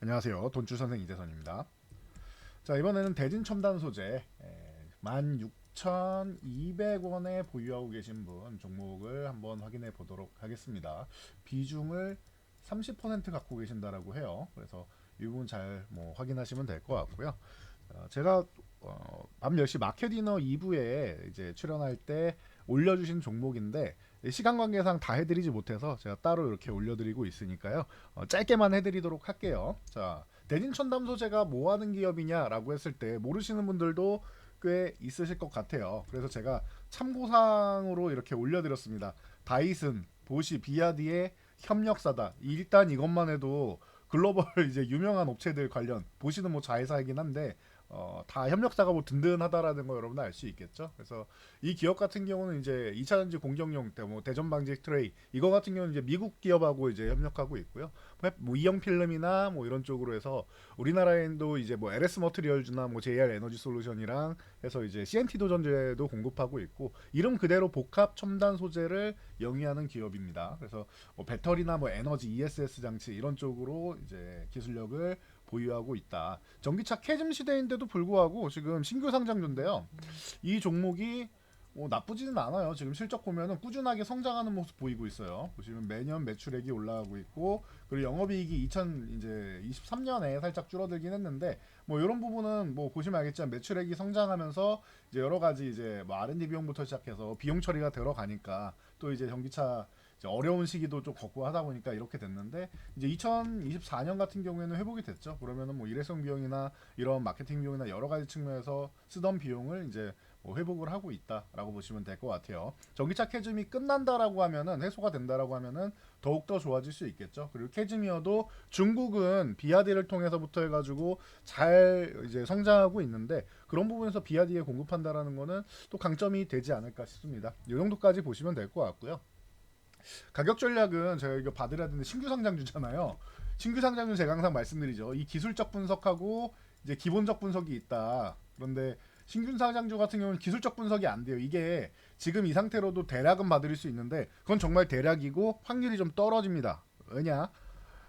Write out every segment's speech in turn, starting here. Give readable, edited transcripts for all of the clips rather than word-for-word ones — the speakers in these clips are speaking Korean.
안녕하세요. 돈줄 선생 이재선입니다. 자, 이번에는 대진 첨단 소재 16,200원에 보유하고 계신 분 종목을 한번 확인해 보도록 하겠습니다. 비중을 30% 갖고 계신다라고 해요. 그래서 이 부분 잘 확인하시면 될 것 같고요. 제가 밤 10시 마켓디너 2부에 이제 출연할 때 올려주신 종목인데 시간 관계상 다 해드리지 못해서 제가 따로 이렇게 올려드리고 있으니까요. 짧게만 해드리도록 할게요. 자, 대진천담 소재가 뭐 하는 기업이냐라고 했을 때 모르시는 분들도 꽤 있으실 것 같아요. 그래서 제가 참고사항으로 이렇게 올려드렸습니다. 다이슨, 보시, 비아디의 협력사다. 일단 이것만 해도 글로벌 이제 유명한 업체들 관련 보시는 자회사이긴 한데 다 협력사가 든든하다라는 거 여러분 알 수 있겠죠. 그래서 이 기업 같은 경우는 이제 2차전지 공격용 때 대전 방지 트레이 이거 같은 경우는 이제 미국 기업하고 이제 협력하고 있고요. 이형 필름이나 이런 쪽으로 해서 우리나라에도 이제 LS 머트리얼즈나 JR 에너지 솔루션이랑 해서 이제 CNT 도전제도 공급하고 있고 이름 그대로 복합 첨단 소재를 영위하는 기업입니다. 그래서 배터리나 에너지 ESS 장치 이런 쪽으로 이제 기술력을 보유하고 있다. 전기차 캐즘 시대인데도 불구하고 지금 신규 상장주인데요. 이 종목이 나쁘지는 않아요. 지금 실적 보면은 꾸준하게 성장하는 모습 보이고 있어요. 보시면 매년 매출액이 올라가고 있고 그리고 영업이익이 2023년에 살짝 줄어들긴 했는데 이런 부분은 보시면 알겠지만 매출액이 성장하면서 이제 여러 가지 이제 R&D 비용부터 시작해서 비용 처리가 들어가니까 또 이제 전기차 이제 어려운 시기도 좀 겪고 하다 보니까 이렇게 됐는데 이제 2024년 같은 경우에는 회복이 됐죠. 그러면은 일회성 비용이나 이런 마케팅 비용이나 여러 가지 측면에서 쓰던 비용을 이제 회복을 하고 있다라고 보시면 될 것 같아요. 전기차 캐즘이 끝난다라고 하면은 해소가 된다라고 하면은 더욱 더 좋아질 수 있겠죠. 그리고 캐즘이어도 중국은 비아디를 통해서부터 해가지고 잘 이제 성장하고 있는데 그런 부분에서 비아디에 공급한다라는 거는 또 강점이 되지 않을까 싶습니다. 이 정도까지 보시면 될 것 같고요. 가격 전략은 제가 이거 받으려야 되는데 신규 상장주잖아요. 신규 상장주 제가 항상 말씀드리죠. 이 기술적 분석하고 이제 기본적 분석이 있다. 그런데 신규 상장주 같은 경우는 기술적 분석이 안 돼요. 이게 지금 이 상태로도 대략은 받을 수 있는데 그건 정말 대략이고 확률이 좀 떨어집니다. 왜냐?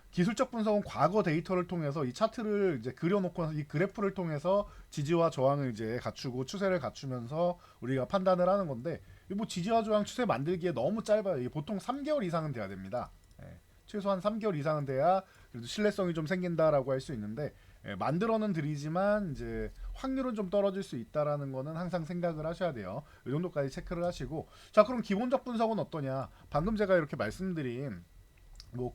기술적 분석은 과거 데이터를 통해서 이 차트를 이제 그려놓고 이 그래프를 통해서 지지와 저항을 이제 갖추고 추세를 갖추면서 우리가 판단을 하는 건데 지지와 저항 추세 만들기에 너무 짧아요. 이게 보통 3개월 이상은 돼야 됩니다. 예, 최소한 3개월 이상은 돼야 그래도 신뢰성이 좀 생긴다라고 할 수 있는데 만들어는 드리지만 이제 확률은 좀 떨어질 수 있다라는 거는 항상 생각을 하셔야 돼요. 이 정도까지 체크를 하시고 자 그럼 기본적 분석은 어떠냐? 방금 제가 이렇게 말씀드린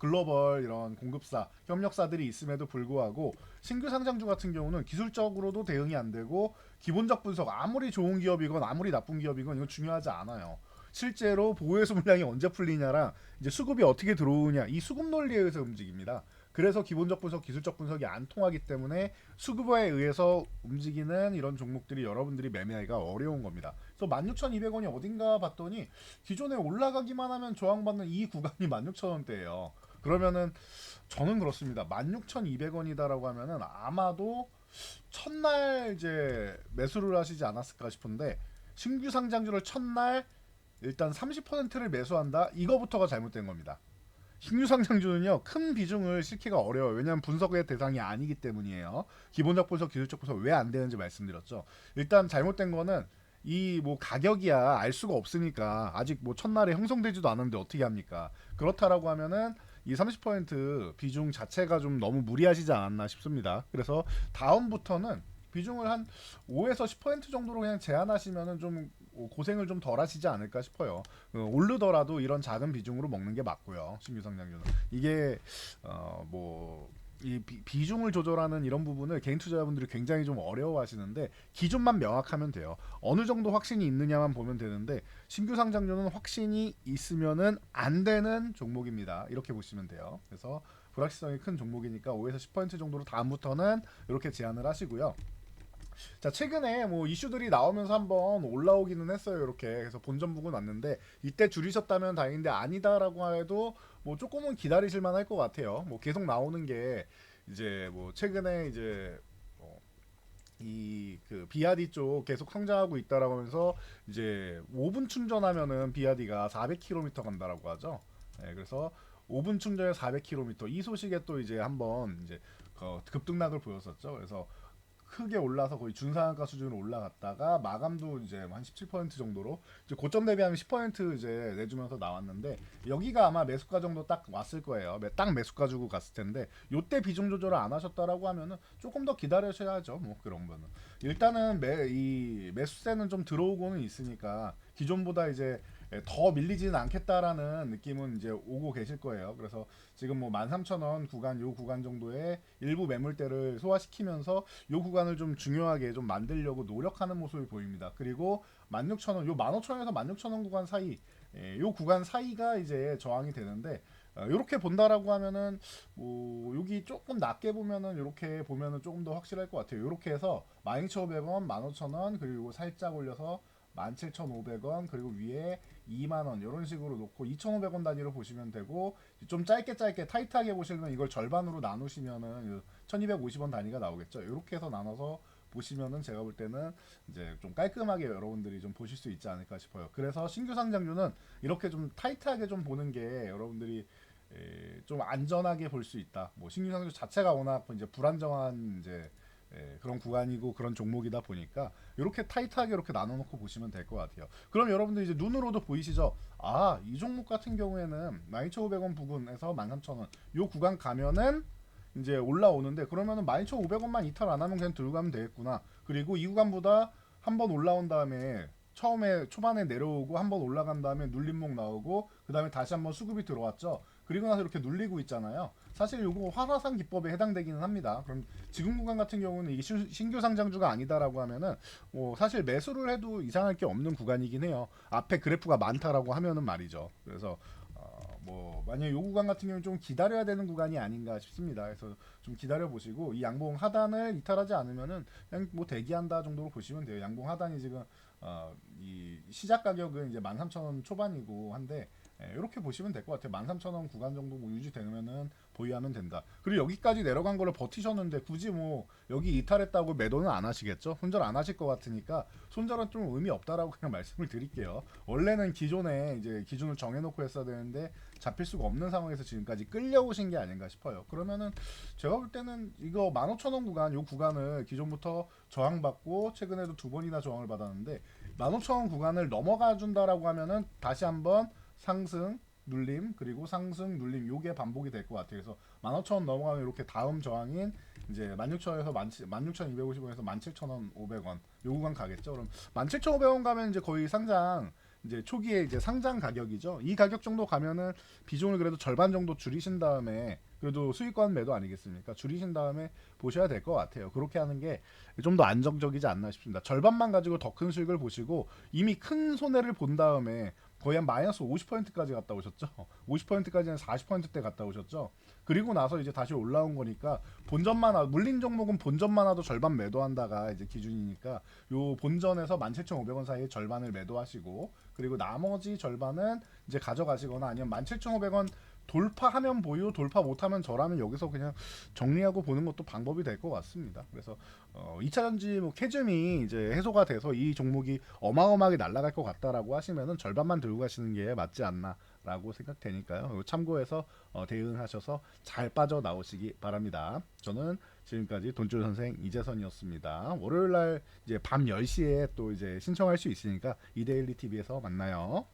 글로벌 이런 공급사, 협력사들이 있음에도 불구하고 신규 상장주 같은 경우는 기술적으로도 대응이 안 되고 기본적 분석 아무리 좋은 기업이건 아무리 나쁜 기업이건 이건 중요하지 않아요. 실제로 보호해수 물량이 언제 풀리냐랑 이제 수급이 어떻게 들어오냐 이 수급 논리에 의해서 움직입니다. 그래서 기본적 분석, 기술적 분석이 안 통하기 때문에 수급에 의해서 움직이는 이런 종목들이 여러분들이 매매하기가 어려운 겁니다. 그래서 16,200원이 어딘가 봤더니 기존에 올라가기만 하면 저항받는 이 구간이 16,000원대예요. 그러면은 저는 그렇습니다. 16,200원이다라고 하면은 아마도 첫날 이제 매수를 하시지 않았을까 싶은데 신규 상장주를 첫날 일단 30%를 매수한다. 이거부터가 잘못된 겁니다. 신규 상장주는요 큰 비중을 싣기가 어려워요. 왜냐하면 분석의 대상이 아니기 때문이에요. 기본적 분석, 기술적 분석 왜 안 되는지 말씀드렸죠. 일단 잘못된 거는 이 가격이야 알 수가 없으니까 아직 첫날에 형성되지도 않았는데 어떻게 합니까? 그렇다라고 하면은 이 30% 비중 자체가 좀 너무 무리하시지 않았나 싶습니다. 그래서 다음부터는 비중을 한 5에서 10% 정도로 그냥 제한하시면은 좀 고생을 좀 덜 하시지 않을까 싶어요. 오르더라도 이런 작은 비중으로 먹는 게 맞고요. 신규 상장주는 이게 이 비중을 조절하는 이런 부분을 개인 투자자분들이 굉장히 좀 어려워하시는데 기준만 명확하면 돼요. 어느 정도 확신이 있느냐만 보면 되는데 신규 상장주는 확신이 있으면은 안 되는 종목입니다. 이렇게 보시면 돼요. 그래서 불확실성이 큰 종목이니까 5에서 10% 정도로 다음부터는 이렇게 제한을 하시고요. 자 최근에 이슈들이 나오면서 한번 올라오기는 했어요. 이렇게 그래서 본전 부근 왔는데 이때 줄이셨다면 다행인데 아니다라고 해도 조금은 기다리실 만할 것 같아요. 계속 나오는 게 이제 최근에 이제 이 비아디 쪽 계속 성장하고 있다라고 하면서 이제 5분 충전하면은 비아디가 400km 간다라고 하죠. 네, 그래서 5분 충전에 400km 이 소식에 또 이제 한번 이제 급등락을 보였었죠. 그래서 크게 올라서 거의 준상한가 수준으로 올라갔다가 마감도 이제 한 17% 정도로 이제 고점 대비하면 10% 이제 내주면서 나왔는데 여기가 아마 매수가 정도 딱 왔을 거예요. 딱 매수가 주고 갔을 텐데 요때 비중 조절을 안 하셨다라고 하면은 조금 더 기다리셔야죠. 뭐 그런 거는 일단은 이 매수세는 좀 들어오고는 있으니까 기존보다 이제 더 밀리지는 않겠다라는 느낌은 이제 오고 계실 거예요. 그래서 지금 뭐 13,000원 구간 요 구간 정도의 일부 매물대를 소화시키면서 요 구간을 좀 중요하게 좀 만들려고 노력하는 모습이 보입니다. 그리고 16,000원 요 15,000원에서 16,000원 구간 사이 요 구간 사이가 이제 저항이 되는데 이렇게 본다라고 하면은 뭐 여기 조금 낮게 보면은 이렇게 보면은 조금 더 확실할 것 같아요. 이렇게 해서 12,500원, 15,000원 그리고 살짝 올려서 17,500원 그리고 위에 2만원 이런 식으로 놓고 2,500원 단위로 보시면 되고 좀 짧게 타이트하게 보시면 이걸 절반으로 나누시면은 1,250원 단위가 나오겠죠. 이렇게 해서 나눠서 보시면은 제가 볼 때는 이제 좀 깔끔하게 여러분들이 좀 보실 수 있지 않을까 싶어요. 그래서 신규 상장주는 이렇게 좀 타이트하게 좀 보는 게 여러분들이 좀 안전하게 볼 수 있다. 뭐 신규 상장주 자체가 워낙 이제 불안정한 이제 그런 구간이고 그런 종목이다 보니까 이렇게 타이트하게 이렇게 나눠놓고 보시면 될 것 같아요. 그럼 여러분들 이제 눈으로도 보이시죠? 아, 이 종목 같은 경우에는 12,500원 부근에서 13,000원 요 구간 가면은 이제 올라오는데 그러면은 12,500원만 이탈 안 하면 그냥 들고 가면 되겠구나. 그리고 이 구간보다 한번 올라온 다음에 처음에 초반에 내려오고 한번 올라간 다음에 눌림목 나오고 그 다음에 다시 한번 수급이 들어왔죠. 그리고 나서 이렇게 눌리고 있잖아요. 사실 이거 활화산 기법에 해당되기는 합니다. 그럼 지금 구간 같은 경우는 이게 신규 상장주가 아니다라고 하면은 뭐 사실 매수를 해도 이상할 게 없는 구간이긴 해요. 앞에 그래프가 많다라고 하면은 말이죠. 그래서 뭐 만약에 요 구간 같은 경우는 좀 기다려야 되는 구간이 아닌가 싶습니다. 그래서 좀 기다려 보시고 이 양봉 하단을 이탈하지 않으면은 그냥 뭐 대기한다 정도로 보시면 돼요. 양봉 하단이 지금 이 시작 가격은 이제 13,000원 초반이고 한데 이렇게 보시면 될 것 같아요. 13,000원 구간 정도 뭐 유지되면은 보유하면 된다. 그리고 여기까지 내려간 거를 버티셨는데 굳이 뭐 여기 이탈했다고 매도는 안 하시겠죠? 손절 안 하실 것 같으니까 손절은 좀 의미 없다라고 그냥 말씀을 드릴게요. 원래는 기존에 이제 기준을 정해놓고 했어야 되는데 잡힐 수가 없는 상황에서 지금까지 끌려오신 게 아닌가 싶어요. 그러면은 제가 볼 때는 이거 15,000원 구간 요 구간을 기존부터 저항받고 최근에도 두 번이나 저항을 받았는데 15,000원 구간을 넘어가 준다라고 하면은 다시 한번 상승 눌림 그리고 상승 눌림 요게 반복이 될 것 같아요. 그래서 15,000원 넘어가면 이렇게 다음 저항인 이제 16,000원에서 16,250원에서 17,000원 500원 요 구간 가겠죠. 그럼 17,500원 가면 이제 거의 상장 이제 초기에 이제 상장 가격이죠. 이 가격 정도 가면은 비중을 그래도 절반 정도 줄이신 다음에 그래도 수익권 매도 아니겠습니까? 줄이신 다음에 보셔야 될 것 같아요. 그렇게 하는 게 좀 더 안정적이지 않나 싶습니다. 절반만 가지고 더 큰 수익을 보시고 이미 큰 손해를 본 다음에 거의 한 마이너스 50%까지 갔다 오셨죠. 50%까지는 40%대 갔다 오셨죠. 그리고 나서 이제 다시 올라온 거니까 본전만 물린 종목은 본전만 와도 절반 매도한다가 이제 기준이니까 요 본전에서 17,500원 사이에 절반을 매도하시고 그리고 나머지 절반은 이제 가져가시거나 아니면 17,500원 돌파하면 보유, 돌파 못하면 저라면 여기서 그냥 정리하고 보는 것도 방법이 될 것 같습니다. 그래서 2차전지 뭐 캐즘이 이제 해소가 돼서 이 종목이 어마어마하게 날아갈 것 같다라고 하시면은 절반만 들고 가시는 게 맞지 않나라고 생각되니까요. 이거 참고해서 대응하셔서 잘 빠져 나오시기 바랍니다. 저는 지금까지 돈줄 선생 이재선이었습니다. 월요일 날 이제 밤 10시에 또 이제 신청할 수 있으니까 이데일리 TV에서 만나요.